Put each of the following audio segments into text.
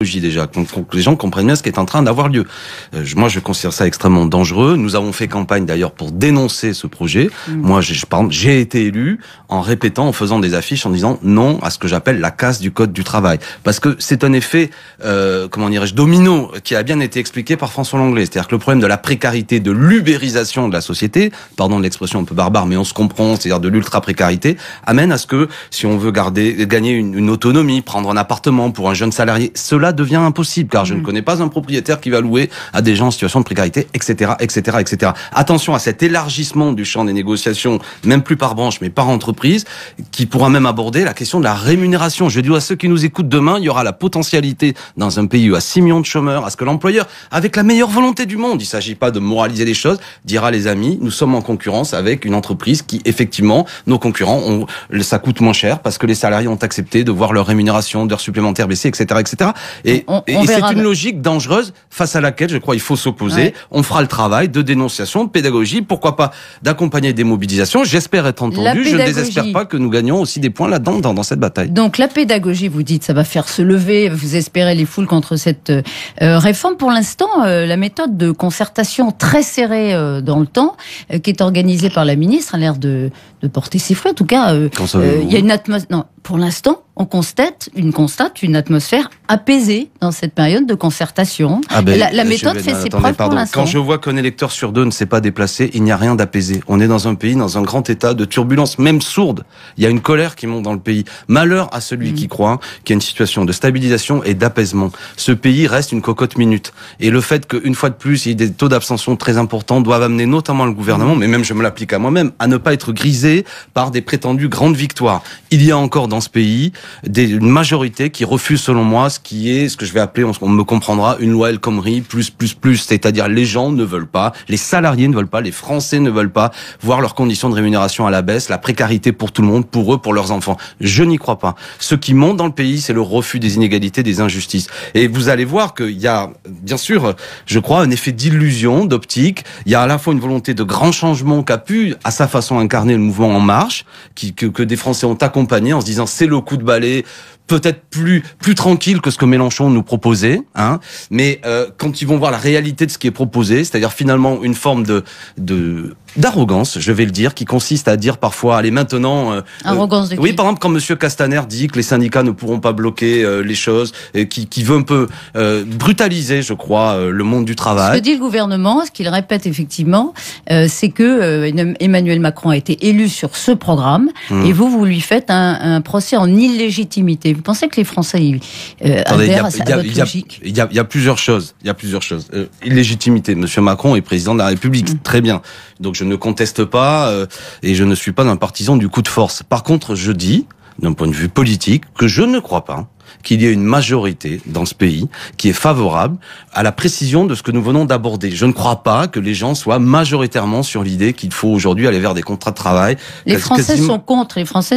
déjà, que les gens comprennent bien ce qui est en train d'avoir lieu. Moi, je considère ça extrêmement dangereux. Nous avons fait campagne d'ailleurs pour dénoncer ce projet. Moi, par exemple, j'ai été élu en répétant, en faisant des affiches, en disant non à ce que j'appelle la casse du code du travail, parce que c'est un effet, domino, qui a bien été expliqué par François Langlais. C'est-à-dire que le problème de la précarité, de l'ubérisation de la société, pardon de l'expression un peu barbare, mais on se comprend, c'est-à-dire de l'ultra-précarité, amène à ce que, si on veut gagner une autonomie, prendre un appartement pour un jeune salarié, cela devient impossible, car je ne connais pas un propriétaire qui va louer à des gens en situation de précarité, etc., etc., etc. Attention à cet élargissement du champ des négociations, même plus par branche, mais par entreprise, qui pourra même aborder la question de la rémunération. Je dis à ceux qui nous écoutent demain, il y aura la potentialité dans un pays où à 6 millions de chômeurs, à ce que l'employeur, avec la meilleure volonté du monde, il ne s'agit pas de moraliser les choses, dira les amis, nous sommes en concurrence avec une entreprise qui, effectivement, nos concurrents, ça coûte moins cher parce que les salariés ont accepté de voir leur rémunération, d'heures supplémentaires baisser, etc., etc. Et c'est une logique dangereuse face à laquelle, je crois, il faut s'opposer. Ouais. On fera le travail de dénonciation, de pédagogie, pourquoi pas d'accompagner des mobilisations. J'espère être entendu. Je ne désespère pas que nous gagnions aussi des points là-dedans, dans cette bataille. Donc la pédagogie, vous dites, ça va faire se lever, vous espérez les foules contre cette réforme. Pour l'instant, la méthode de concertation très serrée dans le temps, qui est organisée par la ministre, a l'air de porter ses fruits. En tout cas, il y a une atmosphère... Non, pour l'instant, on constate une atmosphère apaisée dans cette période de concertation. La méthode fait ses preuves pour l'instant. Quand je vois qu'un électeur sur deux ne s'est pas déplacé, il n'y a rien d'apaisé. On est dans un pays, dans un grand état de turbulence, même sourde. Il y a une colère qui monte dans le pays. Malheur à celui qui croit qu'il y a une situation de stabilisation et d'apaisement. Ce pays reste une cocotte minute. Et le fait qu'une fois de plus, il y ait des taux d'abstention très importants doivent amener notamment le gouvernement, mais même je me l'applique à moi-même, à ne pas être grisé par des prétendues grandes victoires. Il y a encore dans ce pays une majorité qui refuse, selon moi, ce que je vais appeler, on me comprendra, une loi El Khomri plus. C'est-à-dire les gens ne veulent pas, les salariés ne veulent pas, les Français ne veulent pas voir leurs conditions de rémunération à la baisse, la précarité pour tout le monde, pour eux, pour leurs enfants. Je n'y crois pas. Ce qui monte dans le pays, c'est le refus des inégalités, des injustices. Et vous allez voir qu'il y a, bien sûr, je crois, un effet d'illusion, d'optique. Il y a à la fois une volonté de grand changement qu'a pu, à sa façon, incarner le mouvement En Marche, que des Français ont accompagné en se disant c'est le coup de balai, peut-être plus tranquille que ce que Mélenchon nous proposait, mais quand ils vont voir la réalité de ce qui est proposé, c'est-à-dire finalement une forme d'arrogance, je vais le dire, qui consiste à dire parfois, allez maintenant... arrogance de qui ? Oui, par exemple, quand Monsieur Castaner dit que les syndicats ne pourront pas bloquer les choses, et qui veut un peu brutaliser, je crois, le monde du travail. Ce que dit le gouvernement, ce qu'il répète effectivement, c'est que Emmanuel Macron a été élu sur ce programme, et vous lui faites un procès en illégitimité. Vous pensez que les Français adhèrent à votre logique ? Il y a plusieurs choses. Illégitimité. Monsieur Macron est président de la République. Très bien. Donc je ne conteste pas et je ne suis pas un partisan du coup de force. Par contre, je dis, d'un point de vue politique, que je ne crois pas qu'il y ait une majorité dans ce pays qui est favorable à la précision de ce que nous venons d'aborder. Je ne crois pas que les gens soient majoritairement sur l'idée qu'il faut aujourd'hui aller vers des contrats de travail. Les Français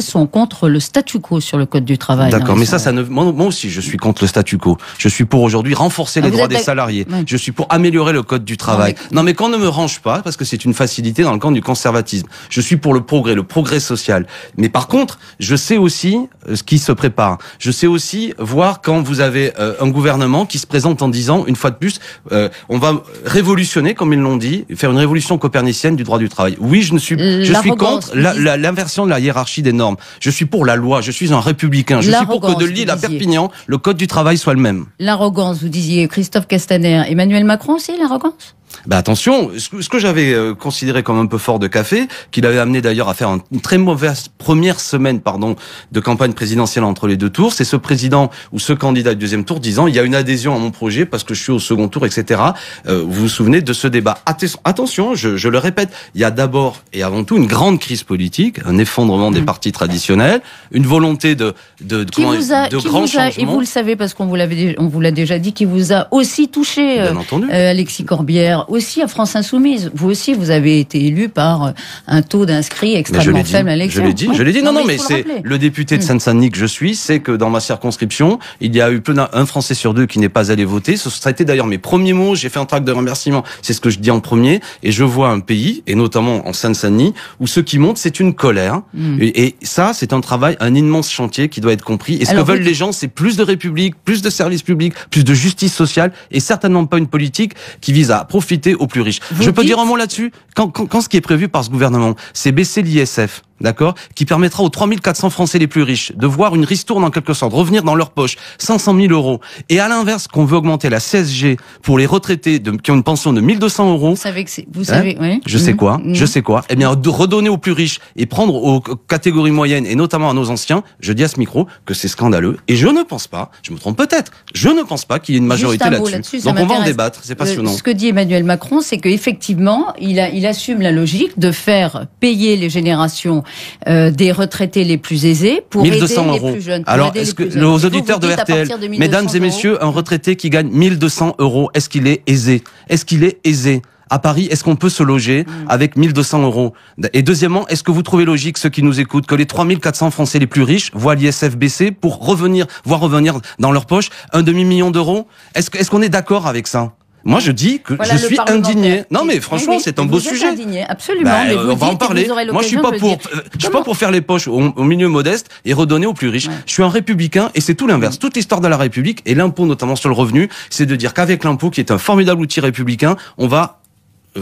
sont contre le statu quo sur le code du travail. D'accord, mais moi aussi je suis contre le statu quo. Je suis pour aujourd'hui renforcer les droits des salariés. Oui. Je suis pour améliorer le code du travail. Non mais qu'on ne me range pas, parce que c'est une facilité dans le camp du conservatisme. Je suis pour le progrès social. Mais par contre, je sais aussi ce qui se prépare. Je sais aussi voir quand vous avez un gouvernement qui se présente en disant, une fois de plus, on va révolutionner, comme ils l'ont dit, faire une révolution copernicienne du droit du travail. Oui, je suis contre l'inversion de la hiérarchie des normes. Je suis pour la loi, je suis un républicain. Je suis pour que de Lille à Perpignan, le code du travail soit le même. L'arrogance, vous disiez, Christophe Castaner. Emmanuel Macron aussi, l'arrogance ? Attention, ce que j'avais considéré comme un peu fort de café, qu'il avait amené d'ailleurs à faire une très mauvaise première semaine, de campagne présidentielle entre les deux tours, c'est ce président ou ce candidat du deuxième tour disant il y a une adhésion à mon projet parce que je suis au second tour, etc. Vous vous souvenez de ce débat ? Attention, je le répète, il y a d'abord et avant tout une grande crise politique, un effondrement des partis traditionnels, une volonté de grands changements. Et vous le savez parce qu'on vous l'a déjà dit, qui vous a aussi touché, Alexis Corbière. dire aussi à France Insoumise. Vous aussi, vous avez été élu par un taux d'inscrits extrêmement faible à l'élection. Je l'ai dit. Non, mais c'est le député de Seine-Saint-Denis que je suis, c'est que dans ma circonscription, il y a eu un Français sur deux qui n'est pas allé voter. Ça a été d'ailleurs mes premiers mots. J'ai fait un tract de remerciement. C'est ce que je dis en premier. Et je vois un pays, et notamment en Seine-Saint-Denis, où ce qui monte, c'est une colère. Et ça, c'est un travail, un immense chantier qui doit être compris. Et ce que veulent les gens, c'est plus de république, plus de services publics, plus de justice sociale, et certainement pas une politique qui vise à profiter aux plus riches. Je peux dire un mot là-dessus? Quand ce qui est prévu par ce gouvernement, c'est baisser l'ISF, d'accord, qui permettra aux 3400 Français les plus riches de voir une ristourne en quelque sorte, revenir dans leur poche, 500 000 euros. Et à l'inverse, qu'on veut augmenter la CSG pour les retraités qui ont une pension de 1200 euros. Vous savez que vous savez, oui. Je sais quoi? Eh bien, de redonner aux plus riches et prendre aux catégories moyennes et notamment à nos anciens, je dis à ce micro que c'est scandaleux. Et je ne pense pas, je me trompe peut-être, je ne pense pas qu'il y ait une majorité là-dessus. Donc on va en débattre, c'est passionnant. Ce que dit Emmanuel Macron, c'est qu'effectivement, il assume la logique de faire payer les générations des retraités les plus aisés pour aider les plus jeunes. Alors, est-ce que nos auditeurs de RTL, mesdames et messieurs, un retraité qui gagne 1200 euros, est-ce qu'il est aisé? Est-ce qu'il est aisé? À Paris, est-ce qu'on peut se loger avec 1200 euros? Et deuxièmement, est-ce que vous trouvez logique, ceux qui nous écoutent, que les 3400 Français les plus riches voient l'ISF baisser pour revenir dans leur poche un demi-million d'euros? Est-ce qu'on est d'accord avec ça? Moi, je dis que je suis indigné. Non, mais franchement, c'est un beau sujet. Indigné, absolument. Mais on va en parler. Moi, je suis pas pour faire les poches au milieu modeste et redonner aux plus riches. Ouais. Je suis un républicain et c'est tout l'inverse. Toute l'histoire de la République et l'impôt, notamment sur le revenu, c'est de dire qu'avec l'impôt, qui est un formidable outil républicain, on va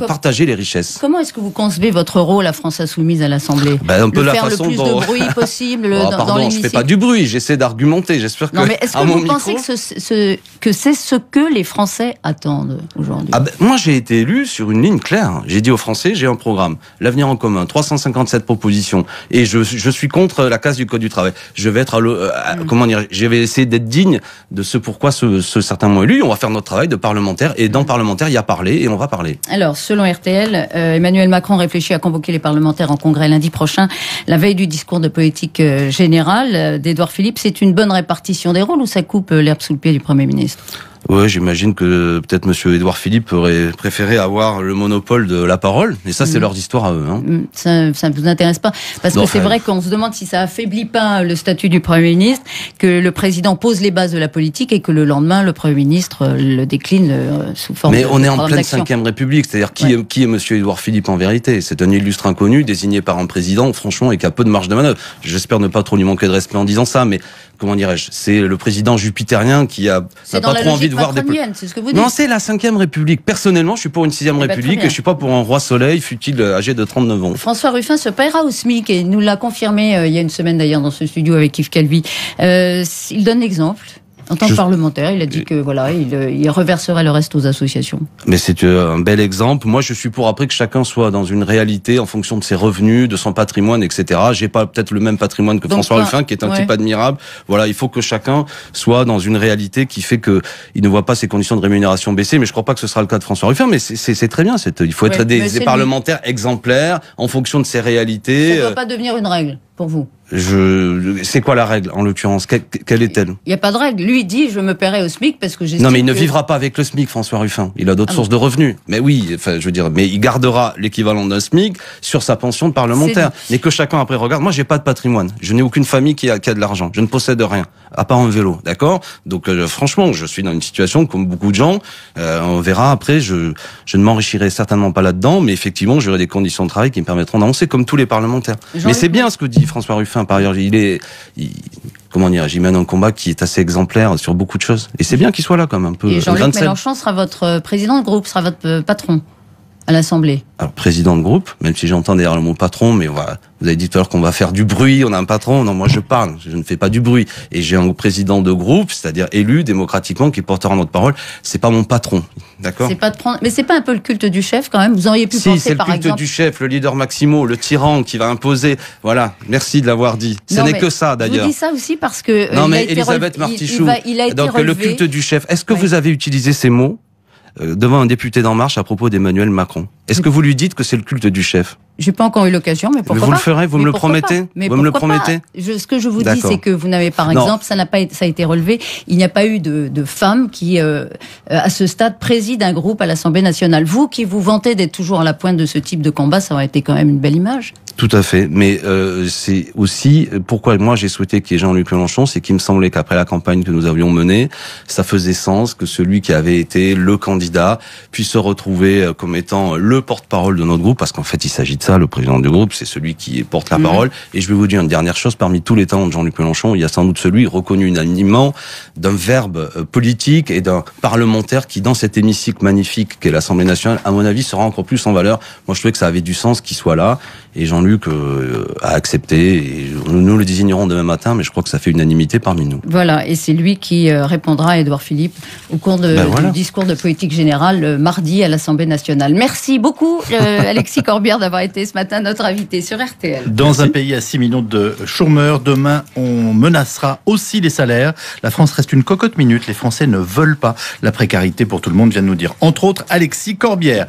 partager les richesses. Comment est-ce que vous concevez votre rôle à France Insoumise à l'Assemblée? Un peu la faire façon le plus de bruit possible dans l'hémicycle. Je fais pas du bruit, j'essaie d'argumenter. J'espère que. Non, mais est-ce que vous pensez que c'est ce que les Français attendent aujourd'hui? Moi, j'ai été élu sur une ligne claire. J'ai dit aux Français, j'ai un programme, l'avenir en commun, 357 propositions, et je suis contre la casse du code du travail. Je vais être je vais essayer d'être digne de ce pourquoi certains m'ont élu. On va faire notre travail de parlementaire, et dans parlementaire, il y a parler, et on va parler. Alors, selon RTL, Emmanuel Macron réfléchit à convoquer les parlementaires en congrès lundi prochain, la veille du discours de politique générale d'Édouard Philippe. C'est une bonne répartition des rôles ou ça coupe l'herbe sous le pied du Premier ministre? Ouais, j'imagine que peut-être Monsieur Édouard Philippe aurait préféré avoir le monopole de la parole, et ça, c'est leur histoire à eux. Ça ne vous intéresse pas? Parce que c'est vrai qu'on se demande si ça affaiblit pas le statut du Premier ministre, que le Président pose les bases de la politique et que le lendemain, le Premier ministre le décline sous forme de on est en pleine 5e République, c'est-à-dire qui est Monsieur Édouard Philippe en vérité? C'est un illustre inconnu, désigné par un président, franchement, et qui a peu de marge de manœuvre. J'espère ne pas trop lui manquer de respect en disant ça, mais comment dirais-je? C'est le président jupitérien qui n'a pas trop envie de voir des... C'est ce que vous dites. Non, c'est la 5e République. Personnellement, je suis pour une 6e République et je suis pas pour un roi soleil, fut-il âgé de 39 ans. François Ruffin se paiera au SMIC et nous l'a confirmé il y a une semaine d'ailleurs dans ce studio avec Yves Calvi. Il donne l'exemple. En tant que parlementaire, il a dit que voilà, il reverserait le reste aux associations. Mais c'est un bel exemple. Moi, je suis pour après que chacun soit dans une réalité en fonction de ses revenus, de son patrimoine, etc. J'ai pas peut-être le même patrimoine que François Ruffin, qui est un type admirable. Voilà, il faut que chacun soit dans une réalité qui fait que il ne voit pas ses conditions de rémunération baisser. Mais je crois pas que ce sera le cas de François Ruffin. Mais c'est très bien. Il faut être des parlementaires exemplaires en fonction de ses réalités. Ça ne doit pas devenir une règle pour vous. C'est quoi la règle, en l'occurrence? Quelle est-elle? Il n'y a pas de règle. Lui, il dit, je me paierai au SMIC parce que j'estime. Non, mais il ne vivra pas avec le SMIC, François Ruffin. Il a d'autres sources de revenus. Mais oui, enfin, je veux dire, mais il gardera l'équivalent d'un SMIC sur sa pension de parlementaire. Mais que chacun après regarde. Moi, j'ai pas de patrimoine. Je n'ai aucune famille qui a de l'argent. Je ne possède rien. À part un vélo. D'accord? Donc, franchement, je suis dans une situation comme beaucoup de gens. On verra après. Je ne m'enrichirai certainement pas là-dedans. Mais effectivement, j'aurai des conditions de travail qui me permettront d'avancer comme tous les parlementaires. Mais c'est bien ce que dit François Ruffin. Par ailleurs, il mène un combat qui est assez exemplaire sur beaucoup de choses. Et c'est bien qu'il soit là, comme un peu. Et Jean-Luc Mélenchon sera votre président de groupe, sera votre patron à l'Assemblée. Alors, président de groupe, même si j'entends derrière le mot patron, mais voilà, vous avez dit tout à l'heure qu'on va faire du bruit, on a un patron. Non, moi je parle, je ne fais pas du bruit. Et j'ai un président de groupe, c'est-à-dire élu démocratiquement, qui portera notre parole. C'est pas mon patron, d'accord? Mais c'est pas un peu le culte du chef quand même? Vous auriez pu penser par exemple... Si, c'est le culte du chef, le leader maximo, le tyran qui va imposer. Voilà, merci de l'avoir dit. Ce n'est que ça d'ailleurs. Je vous dis ça aussi parce que... Non mais Elisabeth Martichoux, donc le culte du chef. Est-ce que vous avez utilisé ces mots devant un député d'En Marche à propos d'Emmanuel Macron? Est-ce que vous lui dites que c'est le culte du chef? J'ai pas encore eu l'occasion, mais pourquoi pas. Vous le ferez, vous me le promettez? Vous me le promettez? Ce que je vous dis, c'est que vous n'avez, par exemple, ça a été relevé, il n'y a pas eu de femme qui, à ce stade, préside un groupe à l'Assemblée nationale. Vous, qui vous vantez d'être toujours à la pointe de ce type de combat, ça aurait été quand même une belle image. Tout à fait, mais c'est aussi pourquoi moi j'ai souhaité qu'il y ait Jean-Luc Mélenchon, c'est qu'il me semblait qu'après la campagne que nous avions menée, ça faisait sens que celui qui avait été le candidat puisse se retrouver comme étant le porte-parole de notre groupe, parce qu'en fait il s'agit de ça, le président du groupe, c'est celui qui porte la parole. Et je vais vous dire une dernière chose, parmi tous les talents de Jean-Luc Mélenchon, il y a sans doute celui reconnu unanimement d'un verbe politique et d'un parlementaire qui, dans cet hémicycle magnifique qu'est l'Assemblée nationale, à mon avis, sera encore plus en valeur. Moi je trouvais que ça avait du sens qu'il soit là, et Jean-Luc a accepté, et nous le désignerons demain matin, mais je crois que ça fait unanimité parmi nous. Voilà, et c'est lui qui répondra à Édouard Philippe au cours du discours de politique générale mardi à l'Assemblée nationale. Merci beaucoup Alexis Corbière d'avoir été ce matin notre invité sur RTL. Dans un pays à 6 millions de chômeurs, demain on menacera aussi les salaires. La France reste une cocotte minute, les Français ne veulent pas la précarité pour tout le monde, vient de nous dire entre autres Alexis Corbière.